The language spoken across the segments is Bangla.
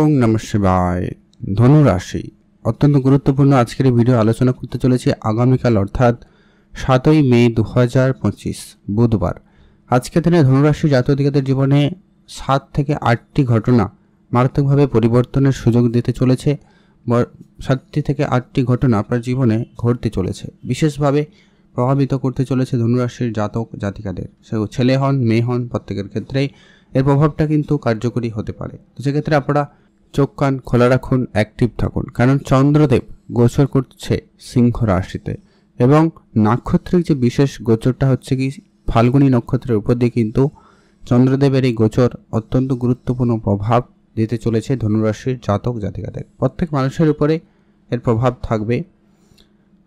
ওম নমঃ শিবায়। ধনু রাশি অত্যন্ত গুরুত্বপূর্ণ আজকের এই ভিডিও আলোচনা করতে চলেছি আগামীকাল অর্থাৎ 7ই মে 2025 বুধবার। আজকের দিনে ধনুরাশি জাতক-জাতিকাদের জীবনে 7 থেকে 8টি ঘটনা মারাত্মকভাবে পরিবর্তনের সুযোগ দিতে চলেছে। 7টি থেকে 8টি ঘটনা আপনার জীবনে ঘটতে চলেছে, বিশেষভাবে প্রভাবিত করতে চলেছে ধনুরাশির জাতক জাতিকাদের। সে ছেলে হন মেয়ে হন, প্রত্যেকের ক্ষেত্রেই এর প্রভাবটা কিন্তু কার্যকরী হতে পারে। তো সেক্ষেত্রে আপনারা চোখ কান খোলা রাখুন, অ্যাক্টিভ থাকুন, কারণ চন্দ্রদেব গোচর করছে সিংহ রাশিতে এবং নাক্ষত্রিক যে বিশেষ গোচরটা হচ্ছে কি ফাল্গুনী নক্ষত্রের উপর দিয়ে কিন্তু চন্দ্রদেবের এই গোচর অত্যন্ত গুরুত্বপূর্ণ প্রভাব দিতে চলেছে ধনুরাশির জাতক জাতিকাদের। প্রত্যেক মানুষের উপরে এর প্রভাব থাকবে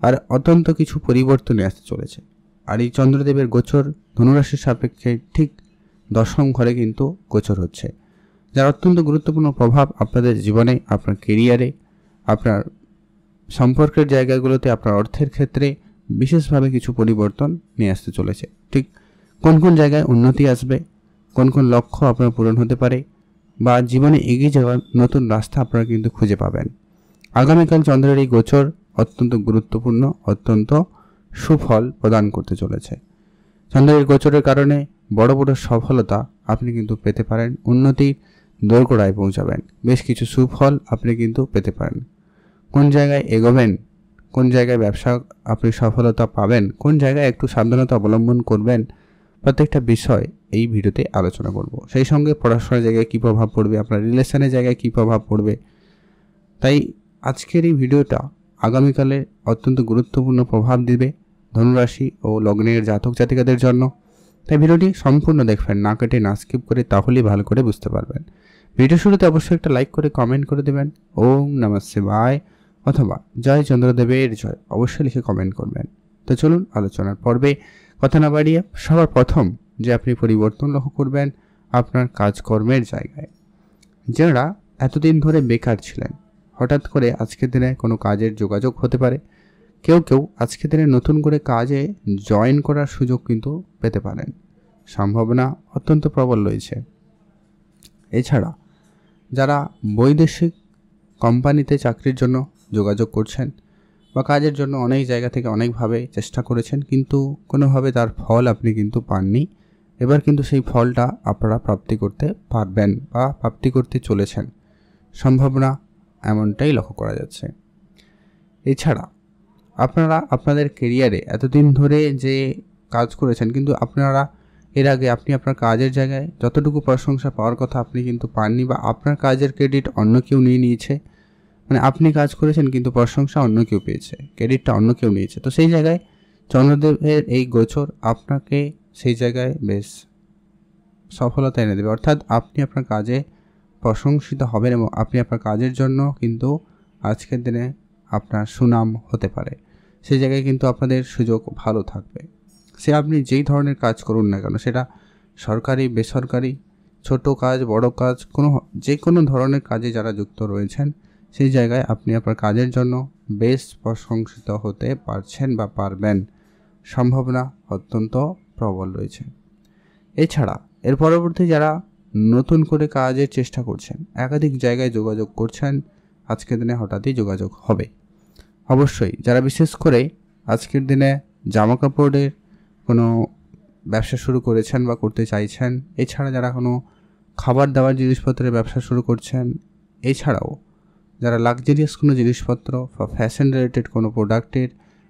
আর অত্যন্ত কিছু পরিবর্তনে আসতে চলেছে। আর এই চন্দ্রদেবের গোচর ধনুরাশির সাপেক্ষে ঠিক দশম ঘরে কিন্তু গোচর হচ্ছে, যার অত্যন্ত গুরুত্বপূর্ণ প্রভাব আপনাদের জীবনে, আপনার কেরিয়ারে, আপনার সম্পর্কের জায়গাগুলোতে, আপনার অর্থের ক্ষেত্রে বিশেষভাবে কিছু পরিবর্তন নিয়ে আসতে চলেছে। ঠিক কোন কোন জায়গায় উন্নতি আসবে, কোন কোন লক্ষ্য আপনার পূরণ হতে পারে বা জীবনে এগিয়ে যাওয়ার নতুন রাস্তা আপনারা কিন্তু খুঁজে পাবেন। আগামীকাল চন্দ্রের এই গোচর অত্যন্ত গুরুত্বপূর্ণ, অত্যন্ত সুফল প্রদান করতে চলেছে। চন্দ্রের গোচরের কারণে বড় বড় সফলতা আপনি কিন্তু পেতে পারেন, উন্নতির দোরগোড়ায় পৌঁছাবেন, বেশ কিছু সুফল আপনি কিন্তু পেতে পারেন। কোন জায়গায় এগোবেন, কোন জায়গায় ব্যবসা আপনি সফলতা পাবেন, কোন জায়গায় একটু সাবধানতা অবলম্বন করবেন, প্রত্যেকটা বিষয় এই ভিডিওতে আলোচনা করব। সেই সঙ্গে পড়াশোনার জায়গায় কী প্রভাব পড়বে, আপনার রিলেশনের জায়গায় কী প্রভাব পড়বে। তাই আজকের এই ভিডিওটা আগামীকালে অত্যন্ত গুরুত্বপূর্ণ প্রভাব দিবে ধনুরাশি ও লগ্নের জাতক জাতিকাদের জন্য। তাই ভিডিওটি সম্পূর্ণ দেখবেন, না কেটে না স্কিপ করে, তাহলেই ভালো করে বুঝতে পারবেন। ভিডিও শুরুতে অবশ্যই একটা লাইক করে কমেন্ট করে দেবেন ওম নমঃ শিবায় অথবা জয় চন্দ্রদেবের জয় অবশ্যই লিখে কমেন্ট করবেন। তো চলুন আলোচনার পর্বে কথা না বাড়িয়ে সবার প্রথম যে আপনি পরিবর্তন লক্ষ্য করবেন আপনার কাজকর্মের জায়গায়। যারা এতদিন ধরে বেকার ছিলেন, হঠাৎ করে আজকের দিনে কোনো কাজের যোগাযোগ হতে পারে। কেউ কেউ আজকের দিনে নতুন করে কাজে জয়েন করার সুযোগ কিন্তু পেতে পারেন, সম্ভাবনা অত্যন্ত প্রবল রয়েছে। এছাড়া যারা বৈদেশিক কোম্পানিতে চাকরির জন্য যোগাযোগ করছেন বা কাজের জন্য অনেক জায়গা থেকে অনেকভাবে চেষ্টা করেছেন, কিন্তু কোনোভাবে তার ফল আপনি কিন্তু পাননি, এবার কিন্তু সেই ফলটা আপনারা প্রাপ্তি করতে পারবেন বা প্রাপ্তি করতে চলেছেন, সম্ভাবনা এমনটাই লক্ষ্য করা যাচ্ছে। এছাড়া আপনারা আপনাদের কেরিয়ারে এতদিন ধরে যে কাজ করেছেন, কিন্তু আপনারা এর আগে আপনি আপনার কাজের জায়গায় যতটুকু প্রশংসা পাওয়ার কথা আপনি কিন্তু পাননি, বা আপনার কাজের ক্রেডিট অন্য কেউ নিয়ে নিয়েছে। মানে আপনি কাজ করেছেন কিন্তু প্রশংসা অন্য কেউ পেয়েছে, ক্রেডিটটা অন্য কেউ নিয়েছে। তো সেই জায়গায় চন্দ্রদেবের এই গোচর আপনাকে সেই জায়গায় বেশ সফলতা এনে দেবে, অর্থাৎ আপনি আপনার কাজে প্রশংসিত হবেন এবং আপনি আপনার কাজের জন্য কিন্তু আজকের দিনে আপনার সুনাম হতে পারে। সেই জায়গায় কিন্তু আপনাদের সুযোগ ভালো থাকবে। সে আপনি যেই ধরনের কাজ করুন না কেন, সেটা সরকারি বেসরকারি, ছোট কাজ বড় কাজ, যে কোনো ধরনের কাজে যারা যুক্ত রয়েছেন, সেই জায়গায় আপনি আপনার কাজের জন্য বেশ প্রশংসিত হতে পারছেন বা পারবেন, সম্ভাবনা অত্যন্ত প্রবল রয়েছে। এছাড়া এর পরবর্তী যারা নতুন করে কাজের চেষ্টা করছেন, একাধিক জায়গায় যোগাযোগ করছেন, আজকের দিনে হঠাৎই যোগাযোগ হবে। অবশ্যই যারা বিশেষ করে আজকের দিনে জামা কাপড়ের কোনো ব্যবসা শুরু করেছেন বা করতে চাইছেন, এছাড়া যারা কোনো খাবার দাবার জিনিসপত্রের ব্যবসা শুরু করছেন, এছাড়াও যারা লাক্সারিয়াস কোনো জিনিসপত্র বা ফ্যাশন রিলেটেড কোনো প্রোডাক্টের,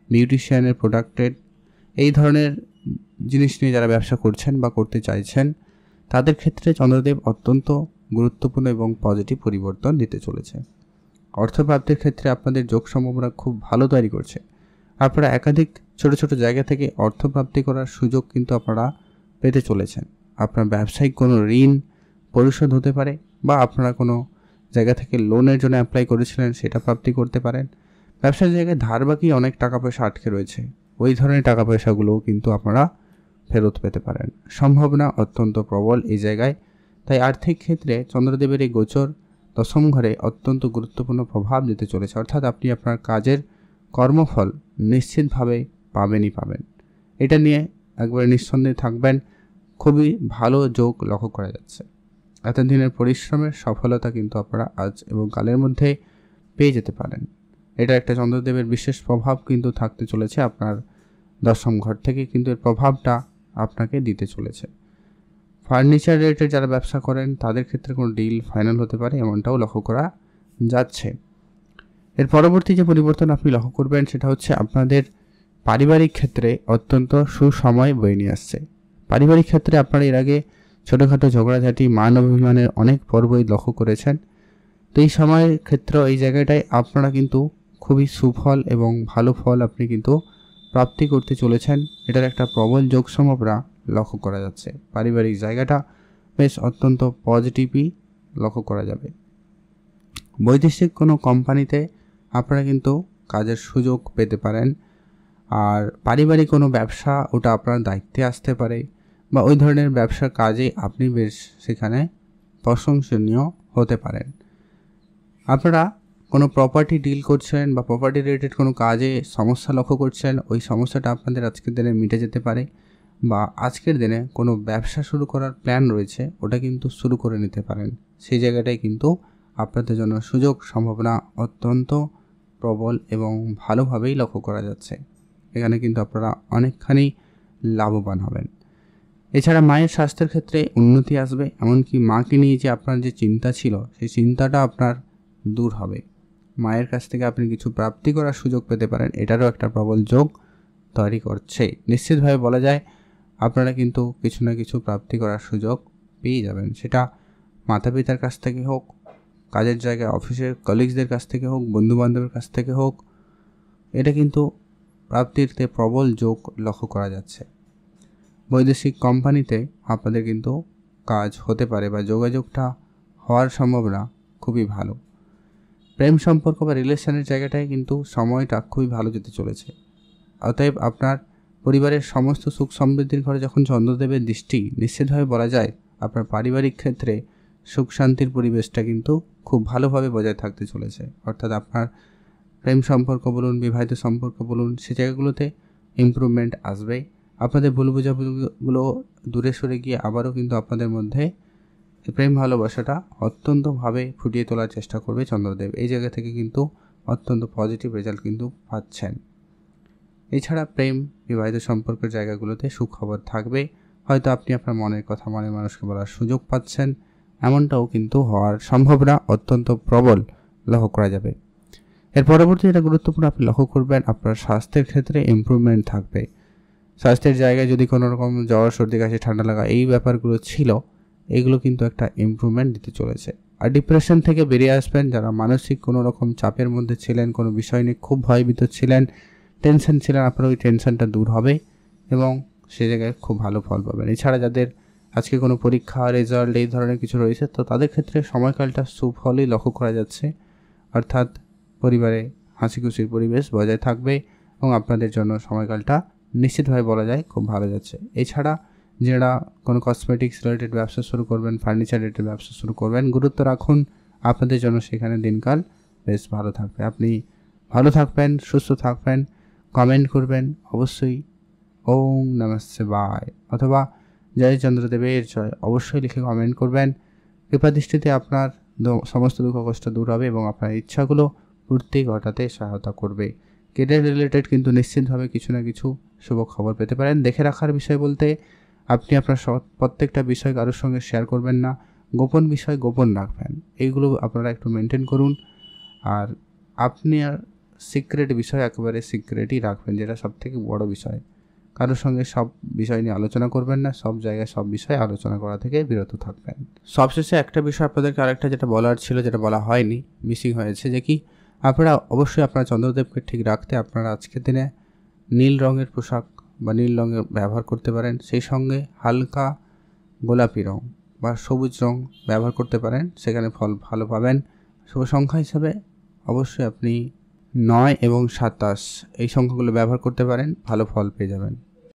বিউটিশিয়ানের প্রোডাক্টের, এই ধরনের জিনিস নিয়ে যারা ব্যবসা করছেন বা করতে চাইছেন, তাদের ক্ষেত্রে চন্দ্রদেব অত্যন্ত গুরুত্বপূর্ণ এবং পজিটিভ পরিবর্তন দিতে চলেছে। অর্থপ্রাপ্তির ক্ষেত্রে আপনাদের যোগ সম্ভাবনা খুব ভালো তৈরি করছে। আপনারা একাধিক ছোট ছোট জায়গা থেকে অর্থপ্রাপ্তি করার সুযোগ কিন্তু আপনারা পেতে চলেছেন। আপনার ব্যবসায়িক কোনো ঋণ পরিশোধ হতে পারে, বা আপনারা কোনো জায়গা থেকে লোনের জন্য অ্যাপ্লাই করেছিলেন, সেটা প্রাপ্তি করতে পারেন। ব্যবসার জায়গায় ধার বাকি অনেক টাকা পয়সা আটকে রয়েছে, ওই ধরনের টাকা পয়সাগুলোও কিন্তু আপনারা ফেরত পেতে পারেন, সম্ভাবনা অত্যন্ত প্রবল এই জায়গায়। তাই আর্থিক ক্ষেত্রে চন্দ্রদেবের এই গোচর দশম ঘরে অত্যন্ত গুরুত্বপূর্ণ প্রভাব দিতে চলেছে, অর্থাৎ আপনি আপনার কাজের কর্মফল নিশ্চিতভাবে পাবেনই পাবেন। এটা নিয়ে একবারে নিঃসন্দেহে থাকবেন, খুবই ভালো যোগ লক্ষ্য করা যাচ্ছে। এতদিনের পরিশ্রমের সফলতা কিন্তু আপনারা আজ এবং কালের মধ্যে পেয়ে যেতে পারেন। এটা একটা চন্দ্রদেবের বিশেষ প্রভাব কিন্তু থাকতে চলেছে আপনার দশম ঘর থেকে, কিন্তু এর প্রভাবটা আপনাকে দিতে চলেছে। ফার্নিচার রিলেটেড যারা ব্যবসা করেন তাদের ক্ষেত্রে কোনো ডিল ফাইনাল হতে পারে, এমনটাও লক্ষ্য করা যাচ্ছে। এর পরবর্তী যে পরিবর্তন আপনি লক্ষ্য করবেন সেটা হচ্ছে আপনাদের পারিবারিক ক্ষেত্রে অত্যন্ত সুসময় বয়ে নিয়ে আসছে। পারিবারিক ক্ষেত্রে আপনারা এর আগে ছোটোখাটো ঝগড়াঝাটি মান অভিমানের অনেক পর্বই লক্ষ্য করেছেন। তো এই সময়ের ক্ষেত্রে এই জায়গাটায় আপনারা কিন্তু খুবই সুফল এবং ভালো ফল আপনি কিন্তু প্রাপ্তি করতে চলেছেন। এটার একটা প্রবল যোগ সম্ভাবনা লক্ষ্য করা যাচ্ছে। পারিবারিক জায়গাটা বেশ অত্যন্ত পজিটিভই লক্ষ্য করা যাবে। বৈদেশিক কোনো কোম্পানিতে আপনারা কিন্তু কাজের সুযোগ পেতে পারেন। আর পারিবারিক কোনো ব্যবসা ওটা আপনার দায়িত্বে আসতে পারে, বা ওই ধরনের ব্যবসার কাজে আপনি বেশ সেখানে প্রশংসনীয় হতে পারেন। আপনারা কোনো প্রপার্টি ডিল করছেন বা প্রপার্টি রিলেটেড কোনো কাজে সমস্যা লক্ষ্য করছেন, ওই সমস্যাটা আপনাদের আজকের দিনে মিটে যেতে পারে। বা আজকের দিনে কোনো ব্যবসা শুরু করার প্ল্যান রয়েছে, ওটা কিন্তু শুরু করে নিতে পারেন। সেই জায়গাটায় কিন্তু আপনাদের জন্য সুযোগ সম্ভাবনা অত্যন্ত প্রবল এবং ভালোভাবেই লক্ষ্য করা যাচ্ছে। এখানে কিন্তু আপনারা অনেকখানি লাভবান হবেন। এছাড়া মায়ের স্বাস্থ্যের ক্ষেত্রে উন্নতি আসবে, এমনকি মাকে নিয়ে যে আপনার যে চিন্তা ছিল সেই চিন্তাটা আপনার দূর হবে। মায়ের কাছ থেকে আপনি কিছু প্রাপ্তি করার সুযোগ পেতে পারেন, এটারও একটা প্রবল যোগ তৈরি করছে। নিশ্চিতভাবে বলা যায় আপনারা কিন্তু কিছু না কিছু প্রাপ্তি করার সুযোগ পেয়ে যাবেন। সেটা মাতা পিতার কাছ থেকে হোক, কাজের জায়গায় অফিসের কলিগসদের কাছ থেকে হোক, বন্ধুবান্ধবের কাছ থেকে হোক, এটা কিন্তু প্রাপ্তিরতে প্রবল যোগ লক্ষ্য করা যাচ্ছে। বৈদেশিক কোম্পানিতে আপনাদের কিন্তু কাজ হতে পারে বা যোগাযোগটা হওয়ার সম্ভাবনা খুবই ভালো। প্রেম সম্পর্ক বা রিলেশনের জায়গাটায় কিন্তু সময়টা খুবই ভালো যেতে চলেছে। অতএব আপনার পরিবারের সমস্ত সুখ সমৃদ্ধির ঘরে যখন চন্দ্রদেবের দৃষ্টি, নিশ্চিতভাবে বলা যায় আপনার পারিবারিক ক্ষেত্রে সুখ শান্তির পরিবেশটা কিন্তু খুব ভালোভাবে বজায় থাকতে চলেছে। অর্থাৎ আপনার প্রেম সম্পর্ক বলুন, বিবাহিত সম্পর্ক বলুন, সে জায়গাগুলোতে ইমপ্রুভমেন্ট আসবে। আপনাদের ভুল বোঝাবুঝিগুলো দূরে সরে গিয়ে আবারও কিন্তু আপনাদের মধ্যে প্রেম ভালোবাসাটা অত্যন্তভাবে ফুটিয়ে তোলার চেষ্টা করবে চন্দ্রদেব। এই জায়গা থেকে কিন্তু অত্যন্ত পজিটিভ রেজাল্ট কিন্তু পাচ্ছেন। এছাড়া প্রেম বিবাহিত সম্পর্কের জায়গাগুলোতে সুখবর থাকবে। হয়তো আপনি আপনার মনের কথা মনের মানুষকে বলার সুযোগ পাচ্ছেন, এমনটাও কিন্তু হওয়ার সম্ভাবনা অত্যন্ত প্রবল লক্ষ্য করা যাবে। এর পরবর্তী যেটা গুরুত্বপূর্ণ আপনি লক্ষ্য করবেন, আপনার স্বাস্থ্যের ক্ষেত্রে ইমপ্রুভমেন্ট থাকবে। স্বাস্থ্যের জায়গায় যদি কোনো রকম জ্বর সর্দি কাশি ঠান্ডা লাগা এই ব্যাপারগুলো ছিল, এগুলো কিন্তু একটা ইমপ্রুভমেন্ট দিতে চলেছে। আর ডিপ্রেশন থেকে বেরিয়ে আসবেন। যারা মানসিক কোনো রকম চাপের মধ্যে ছিলেন, কোনো বিষয় নিয়ে খুব ভয়ভীত ছিলেন, টেনশন ছিলেন, আপনার ওই টেনশনটা দূর হবে এবং সে জায়গায় খুব ভালো ফল পাবেন। এছাড়া যাদের আজকে কোনো পরীক্ষা রেজাল্ট এই ধরনের কিছু রয়েছে, তো তাদের ক্ষেত্রে সময়কালটা সুফলই লক্ষ্য করা যাচ্ছে। অর্থাৎ পরিবারে হাসি খুশির পরিবেশ বজায় থাকবে এবং আপনাদের জন্য সময়কালটা নিশ্চিতভাবে বলা যায় খুব ভালো যাচ্ছে। এছাড়া যারা কোনো কসমেটিক্স রিলেটেড ব্যবসা শুরু করবেন, ফার্নিচার রিলেটেড ব্যবসা শুরু করবেন, গুরুত্ব রাখুন, আপনাদের জন্য সেখানে দিনকাল বেশ ভালো থাকবে। আপনি ভালো থাকবেন, সুস্থ থাকবেন। কমেন্ট করবেন অবশ্যই ওং নমঃ শিবায় অথবা জয় চন্দ্রদেবের জয় অবশ্যই লিখে কমেন্ট করবেন। কৃপাদৃষ্টিতে আপনার সমস্ত দুঃখ কষ্ট দূর হবে এবং আপনার ইচ্ছাগুলো পূর্তি ঘটাতে সহায়তা করবে। কেরিয়ার রিলেটেড কিন্তু নিশ্চিতভাবে কিছু না কিছু শুভ খবর পেতে পারেন। দেখে রাখার বিষয় বলতে আপনি আপনার প্রত্যেকটা বিষয় কারোর সঙ্গে শেয়ার করবেন না, গোপন বিষয় গোপন রাখবেন। এইগুলো আপনারা একটু মেনটেন করুন। আর আপনি আর সিক্রেট বিষয় একেবারে সিক্রেটই রাখবেন, যেটা সবথেকে বড় বিষয়। কারোর সঙ্গে সব বিষয় নিয়ে আলোচনা করবেন না, সব জায়গায় সব বিষয়ে আলোচনা করা থেকে বিরত থাকবেন। সবশেষে একটা বিষয় আপনাদেরকে আরেকটা যেটা বলার ছিল, যেটা বলা হয়নি, মিসিং হয়েছে, যে কি আপনারা অবশ্যই আপনার চন্দ্রদেবকে ঠিক রাখতে আপনারা আজকের দিনে নীল রঙের পোশাক বা নীল রঙের ব্যবহার করতে পারেন। সেই সঙ্গে হালকা গোলাপি রং বা সবুজ রং ব্যবহার করতে পারেন, সেখানে ফল ভালো পাবেন। শুভ সংখ্যা হিসাবে অবশ্যই আপনি 9 এবং 27 এই সংখ্যাগুলো ব্যবহার করতে পারেন, ভালো ফল পেয়ে যাবেন।